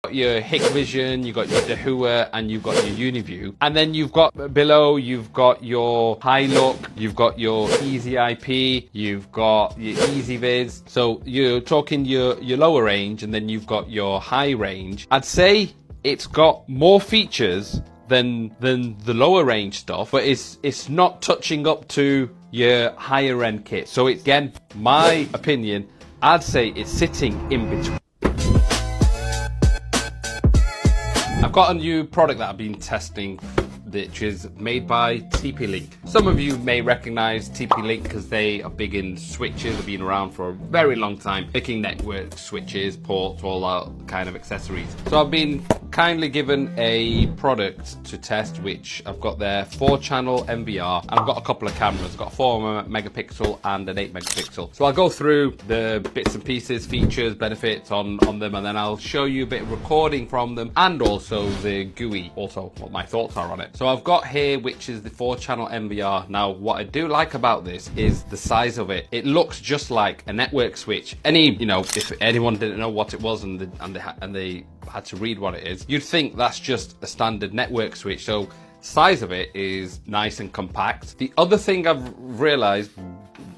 Your Hikvision, you've got your Dahua, and you've got your Uniview. And then you've got below, you've got your Hilux, you've got your Easy IP, you've got your EasyViz. So you're talking your lower range, and then you've got your high range. I'd say it's got more features than the lower range stuff, but it's not touching up to your higher end kit. So it's, again, my opinion, I'd say it's sitting in between. I've got a new product that I've been testing, which is made by TP-Link. Some of you may recognize TP-Link because they are big in switches. They've been around for a very long time, picking network switches, ports, all that kind of accessories. So I've been kindly given a product to test, which I've got there, 4-channel NVR. I've got a couple of cameras. I've got a 4 megapixel and an 8 megapixel. So I'll go through the bits and pieces, features, benefits on them, and then I'll show you a bit of recording from them and also the GUI, also what my thoughts are on it. So I've got here, which is the 4-channel NVR. Now, what I do like about this is the size of it. It looks just like a network switch. If anyone didn't know what it was and they had to read what it is, you'd think that's just a standard network switch. So size of it is nice and compact. The other thing I've realized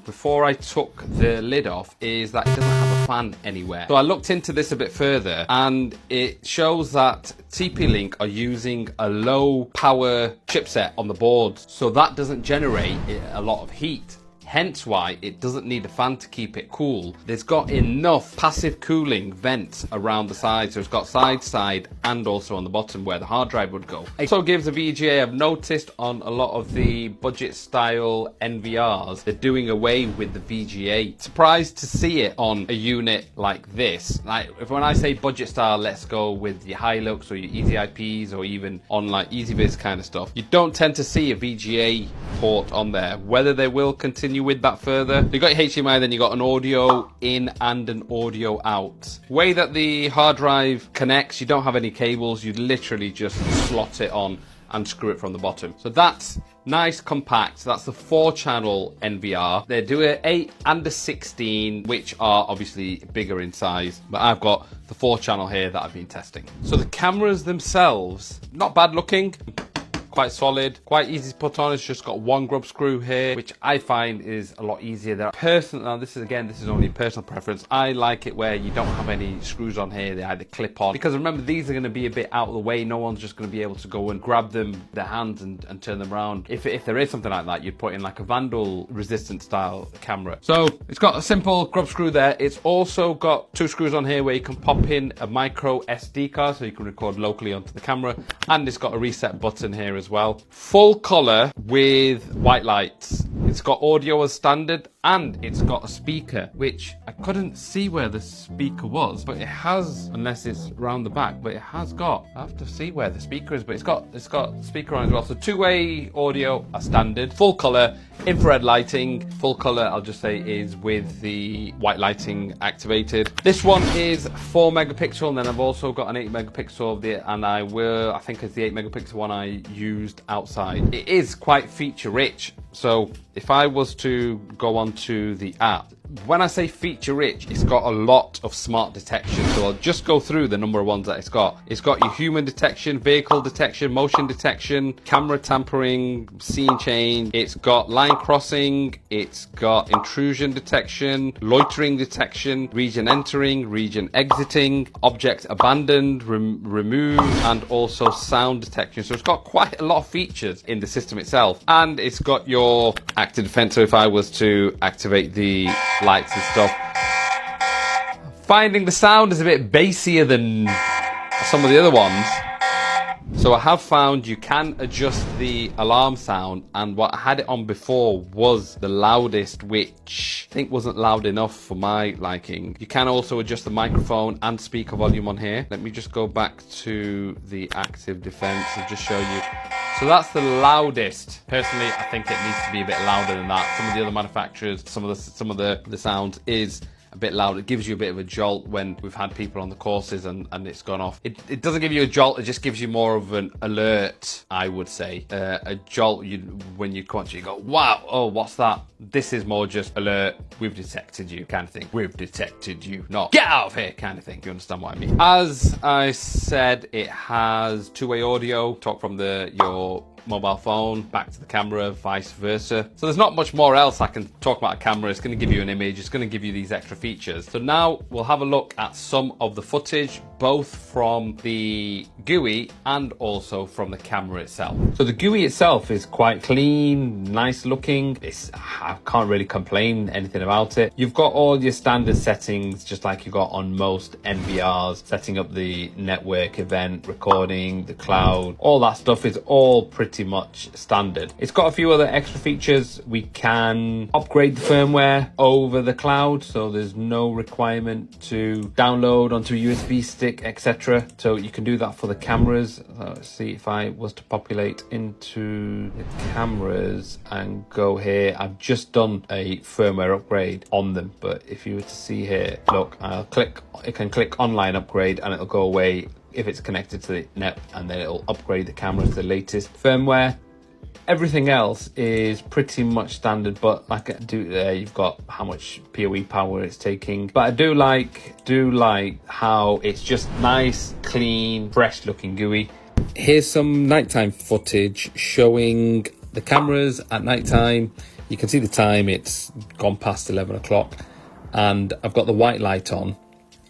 before I took the lid off is that it doesn't have a fan anywhere. So I looked into this a bit further, and it shows that TP-Link are using a low power chipset on the board, so that doesn't generate a lot of heat. Hence why it doesn't need a fan to keep it cool. It's got enough passive cooling vents around the side, so it's got side, and also on the bottom where the hard drive would go. It also gives a VGA. I've noticed on a lot of the budget style NVRs, they're doing away with the VGA. Surprised to see it on a unit like this. Like, when I say budget style, let's go with your Hilux or your Easy IPs, or even on like EasyViz kind of stuff. You don't tend to see a VGA port on there. Whether they will continue with that further. You got your HDMI, then you got an audio in and an audio out. Way that the hard drive connects, you don't have any cables. You literally just slot it on and screw it from the bottom. So that's nice, compact. That's the 4-channel NVR. They do an 8 and a 16, which are obviously bigger in size, but I've got the 4-channel here that I've been testing. So the cameras themselves, not bad looking. Quite solid, quite easy to put on. It's just got one grub screw here, which I find is a lot easier. Now this is only personal preference. I like it where you don't have any screws on here. They either clip on, because remember, these are going to be a bit out of the way. No one's just going to be able to go and grab them with their hands and turn them around. If there is something like that, you'd put in like a vandal resistant style camera. So it's got a simple grub screw there. It's also got 2 screws on here where you can pop in a micro SD card, so you can record locally onto the camera, and it's got a reset button here as well. Full color with white lights. It's got audio as standard, and it's got a speaker, which I couldn't see where the speaker was, but it has, unless it's around the back, but it has got, I have to see where the speaker is, but it's got speaker on as well. So 2-way audio as standard, full color, infrared lighting. Full color, I'll just say, is with the white lighting activated. This one is 4 megapixel, and then I've also got an 8 megapixel of it, and I think it's the 8 megapixel one I used outside. It is quite feature rich. So if I was to go onto the app, when I say feature rich, it's got a lot of smart detection. So I'll just go through the number of ones that it's got. It's got your human detection, vehicle detection, motion detection, camera tampering, scene change. It's got line crossing. It's got intrusion detection, loitering detection, region entering, region exiting, object abandoned, remove, and also sound detection. So it's got quite a lot of features in the system itself. And it's got your active defense. So if I was to activate the lights and stuff, finding the sound is a bit bassier than some of the other ones. So I have found you can adjust the alarm sound, and what I had it on before was the loudest, which I think wasn't loud enough for my liking. You can also adjust the microphone and speaker volume on here. Let me just go back to the active defense and just show you. So that's the loudest. Personally, I think it needs to be a bit louder than that. Some of the other manufacturers, some of the sound is a bit loud. It gives you a bit of a jolt when we've had people on the courses and it's gone off. It doesn't give you a jolt, it just gives you more of an alert, I would say. A jolt, when you come onto it, you go, wow, oh, what's that? This is more just alert, we've detected you kind of thing. We've detected you, not get out of here kind of thing. Do you understand what I mean? As I said, it has two-way audio, talk from your mobile phone back to the camera, vice versa. So there's not much more else I can talk about a camera. It's going to give you an image, it's going to give you these extra features. So now we'll have a look at some of the footage, both from the GUI and also from the camera itself. So the GUI itself is quite clean, nice looking. I can't really complain anything about it. You've got all your standard settings, just like you got on most NVRs, setting up the network, event, recording, the cloud, all that stuff is all pretty much standard. It's got a few other extra features. We can upgrade the firmware over the cloud, so there's no requirement to download onto a USB stick, etc. So you can do that for the cameras. So let's see if I was to populate into the cameras and go here. I've just done a firmware upgrade on them, but if you were to see here, look, it can click online upgrade and it'll go away if it's connected to the net, and then it'll upgrade the camera to the latest firmware. Everything else is pretty much standard, but like I do there, you've got how much PoE power it's taking. But I do like how it's just nice, clean, fresh looking GUI. Here's some nighttime footage showing the cameras at nighttime. You can see the time, it's gone past 11 o'clock, and I've got the white light on,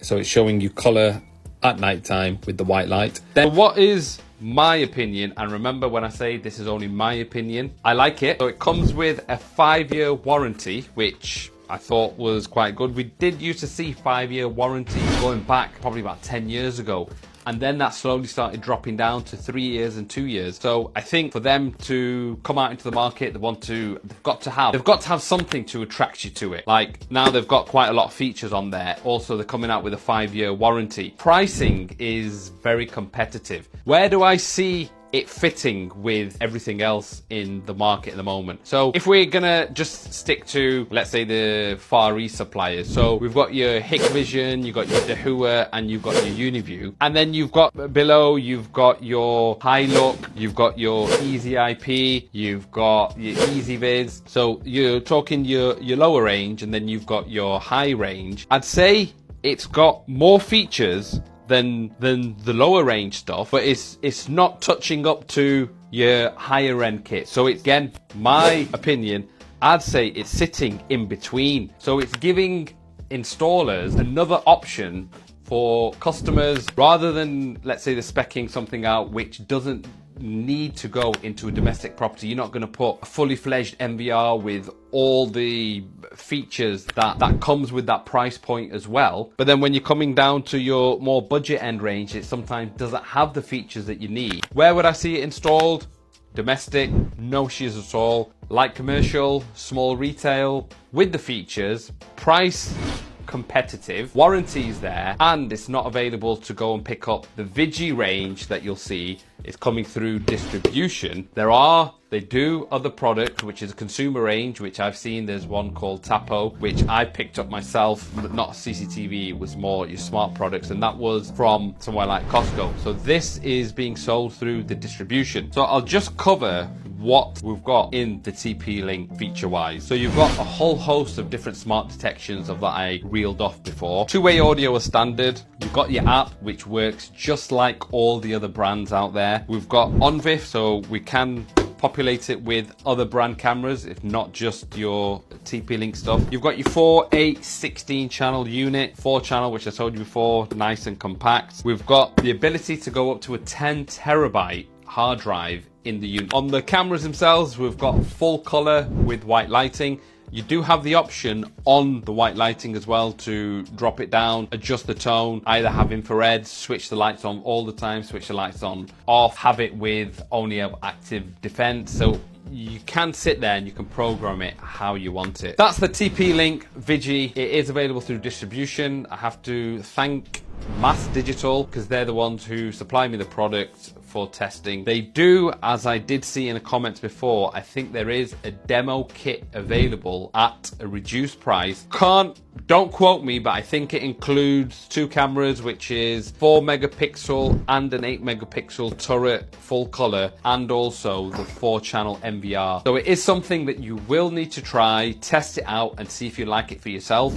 so it's showing you color at nighttime with the white light. Then what is my opinion, and remember when I say this is only my opinion, I like it. So it comes with a 5-year warranty, which I thought was quite good. We did used to see 5-year warranty going back probably about 10 years ago. And then that slowly started dropping down to 3 years and 2 years. So I think for them to come out into the market, they've got to have something to attract you to it. Like now they've got quite a lot of features on there. Also, they're coming out with a 5-year warranty. Pricing is very competitive. Where do I see it fitting with everything else in the market at the moment? So if we're gonna just stick to, let's say, the Far East suppliers, so we've got your Hikvision, you've got your Dahua, and you've got your Uniview, and then you've got below, you've got your Hilux, you've got your Easy IP, you've got your EasyViz. So you're talking your lower range, and then you've got your high range. I'd say it's got more features than the lower range stuff, but it's not touching up to your higher end kit. So it's, again, my opinion, I'd say it's sitting in between. So it's giving installers another option for customers, rather than, let's say, they're speccing something out which doesn't need to go into a domestic property. You're not going to put a fully fledged NVR with all the features that comes with that price point as well. But then when you're coming down to your more budget end range, it sometimes doesn't have the features that you need. Where would I see it installed? Domestic, no issues at all. Light commercial, small retail, with the features, price competitive, warranties there, and it's not available to go and pick up. The Vigi range that you'll see is coming through distribution. They do other products, which is a consumer range, which I've seen. There's one called Tapo, which I picked up myself, but not CCTV. It was more your smart products, and that was from somewhere like Costco. So this is being sold through the distribution. So I'll just cover what we've got in the TP-Link feature-wise. So you've got a whole host of different smart detections of that I reeled off before. Two-way audio is standard. You've got your app, which works just like all the other brands out there. We've got OnVIF, so we can populate it with other brand cameras, if not just your TP-Link stuff. You've got your 4, 8, 16 channel unit, 4 channel, which I told you before, nice and compact. We've got the ability to go up to a 10 terabyte hard drive in the unit. On the cameras themselves, we've got full color with white lighting. You do have the option on the white lighting as well to drop it down, adjust the tone, either have infrared, switch the lights on all the time, switch the lights on off, have it with only an active defense. So you can sit there and you can program it how you want it. That's the TP-Link Vigi. It is available through distribution. I have to thank Mass Digital, because they're the ones who supply me the product for testing. They do, as I did see in the comments before, I think there is a demo kit available at a reduced price. Don't quote me, but I think it includes 2 cameras, which is 4 megapixel and an 8 megapixel turret full color, and also the 4-channel NVR. So it is something that you will need to try, test it out, and see if you like it for yourself.